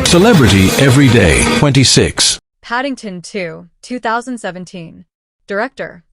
Celebrity Everyday 26. Paddington 2, 2017. Director,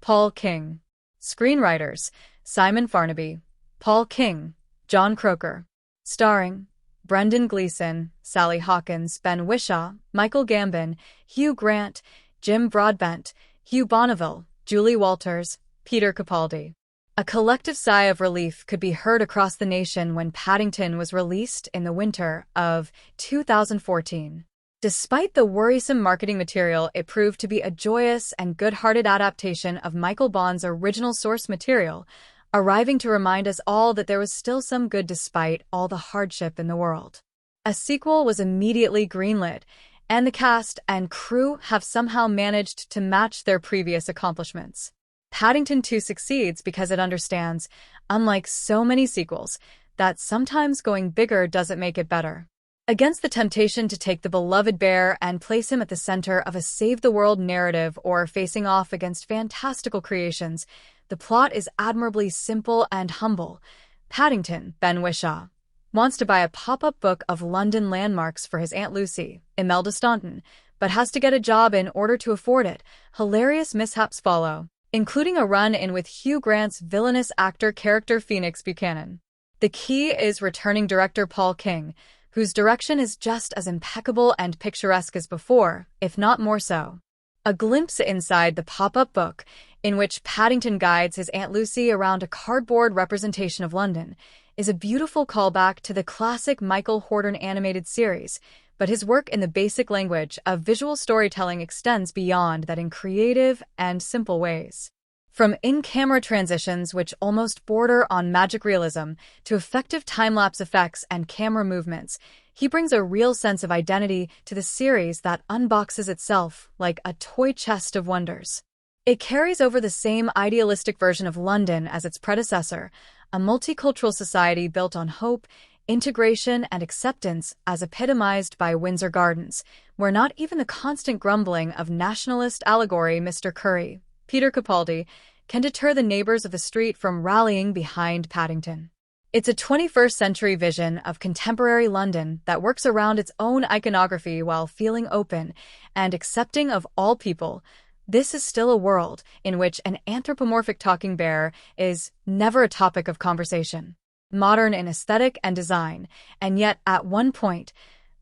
Paul King. Screenwriters, Simon Farnaby, Paul King, John Croker. Starring, Brendan Gleeson, Sally Hawkins, Ben Whishaw, Michael Gambon, Hugh Grant, Jim Broadbent, Hugh Bonneville, Julie Walters, Peter Capaldi. A collective sigh of relief could be heard across the nation when Paddington was released in the winter of 2014. Despite the worrisome marketing material, it proved to be a joyous and good-hearted adaptation of Michael Bond's original source material, arriving to remind us all that there was still some good despite all the hardship in the world. A sequel was immediately greenlit, and the cast and crew have somehow managed to match their previous accomplishments. Paddington 2 succeeds because it understands, unlike so many sequels, that sometimes going bigger doesn't make it better. Against the temptation to take the beloved bear and place him at the center of a save-the-world narrative or facing off against fantastical creations, the plot is admirably simple and humble. Paddington, Ben Whishaw, wants to buy a pop-up book of London landmarks for his Aunt Lucy, Imelda Staunton, but has to get a job in order to afford it. Hilarious mishaps follow, including a run-in with Hugh Grant's villainous actor character Phoenix Buchanan. The key is returning director Paul King, whose direction is just as impeccable and picturesque as before, if not more so. A glimpse inside the pop-up book, in which Paddington guides his Aunt Lucy around a cardboard representation of London, is a beautiful callback to the classic Michael Horton animated series, but his work in the basic language of visual storytelling extends beyond that in creative and simple ways. From in-camera transitions which almost border on magic realism to effective time-lapse effects and camera movements, he brings a real sense of identity to the series that unboxes itself like a toy chest of wonders. It carries over the same idealistic version of London as its predecessor, a multicultural society built on hope, integration, and acceptance as epitomized by Windsor Gardens, where not even the constant grumbling of nationalist allegory Mr. Curry, Peter Capaldi, can deter the neighbors of the street from rallying behind Paddington. It's a 21st century vision of contemporary London that works around its own iconography while feeling open and accepting of all people. This is still a world in which an anthropomorphic talking bear is never a topic of conversation. Modern in aesthetic and design, and yet at one point,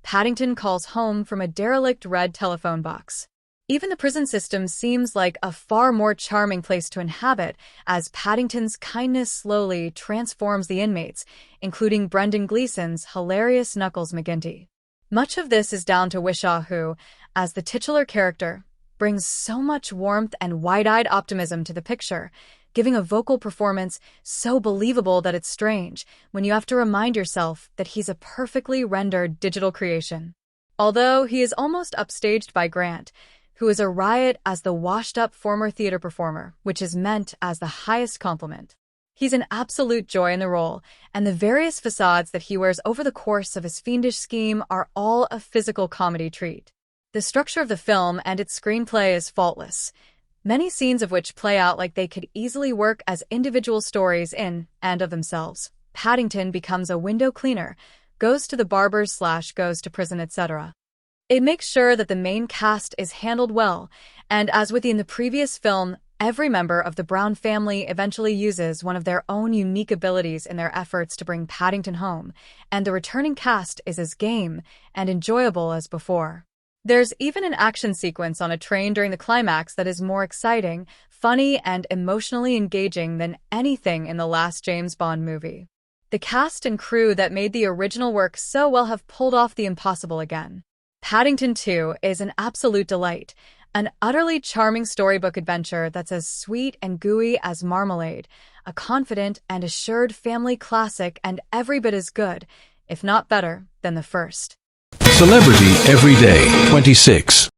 Paddington calls home from a derelict red telephone box. Even the prison system seems like a far more charming place to inhabit as Paddington's kindness slowly transforms the inmates, including Brendan Gleeson's hilarious Knuckles McGinty. Much of this is down to Whishaw who, as the titular character, brings so much warmth and wide-eyed optimism to the picture, giving a vocal performance so believable that it's strange when you have to remind yourself that he's a perfectly rendered digital creation. Although he is almost upstaged by Grant, who is a riot as the washed-up former theater performer, which is meant as the highest compliment. He's an absolute joy in the role, and the various facades that he wears over the course of his fiendish scheme are all a physical comedy treat. The structure of the film and its screenplay is faultless, many scenes of which play out like they could easily work as individual stories in and of themselves. Paddington becomes a window cleaner, goes to the barber's / goes to prison, etc. It makes sure that the main cast is handled well, and as within the previous film, every member of the Brown family eventually uses one of their own unique abilities in their efforts to bring Paddington home, and the returning cast is as game and enjoyable as before. There's even an action sequence on a train during the climax that is more exciting, funny, and emotionally engaging than anything in the last James Bond movie. The cast and crew that made the original work so well have pulled off the impossible again. Paddington 2 is an absolute delight, an utterly charming storybook adventure that's as sweet and gooey as marmalade, a confident and assured family classic and every bit as good, if not better, than the first. Celebrity Everyday 26.